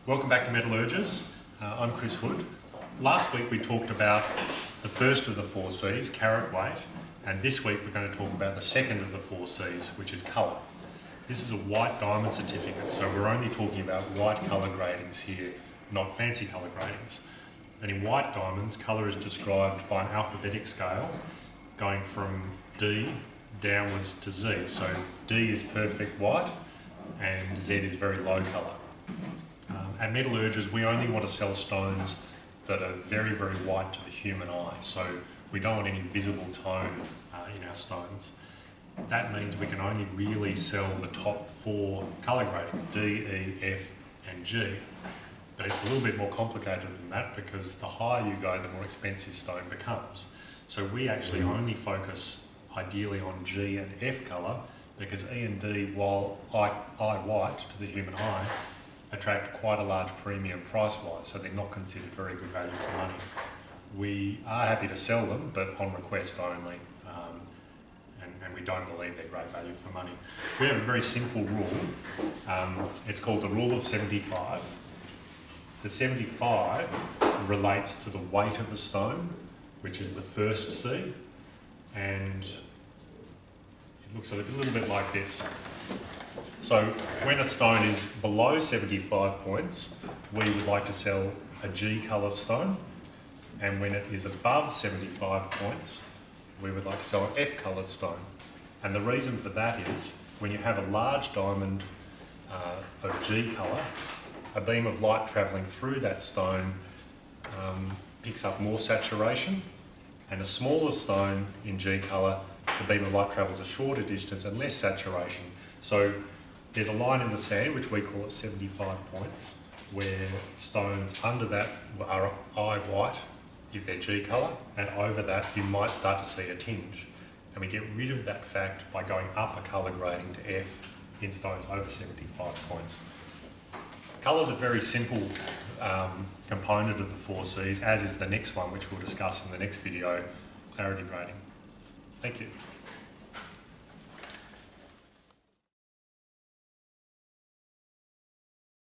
Welcome back to Metallurgists. I'm Chris Hood. Last week we talked about the first of the 4 C's, carat weight, and this week we're going to talk about the second of the 4 C's, which is colour. This is a white diamond certificate, so we're only talking about white colour gradings here, not fancy colour gradings. And in white diamonds, colour is described by an alphabetic scale going from D downwards to Z. So D is perfect white and Z is very low colour. At Metallurgists, we only want to sell stones that are very, very white to the human eye. So we don't want any visible tone in our stones. That means we can only really sell the top 4 colour gradings, D, E, F and G. But it's a little bit more complicated than that because the higher you go, the more expensive stone becomes. So we actually only focus ideally on G and F colour because E and D, while eye white to the human eye, attract quite a large premium price-wise, so they're not considered very good value for money. We are happy to sell them, but on request only, and we don't believe they're great value for money. We have a very simple rule. It's called the rule of 75. The 75 relates to the weight of the stone, which is the first C, and it looks a little bit like this. So when a stone is below 75 points, we would like to sell a G colour stone, and when it is above 75 points, we would like to sell an F coloured stone. And the reason for that is when you have a large diamond of G colour, a beam of light travelling through that stone picks up more saturation, and a smaller stone in G colour, the beam of light travels a shorter distance and less saturation. So there's a line in the sand, which we call it 75 points, where stones under that are eye white if they're G colour, and over that you might start to see a tinge. And we get rid of that fact by going up a colour grading to F in stones over 75 points. Colour is a very simple component of the 4 C's, as is the next one, which we'll discuss in the next video, clarity grading. Thank you.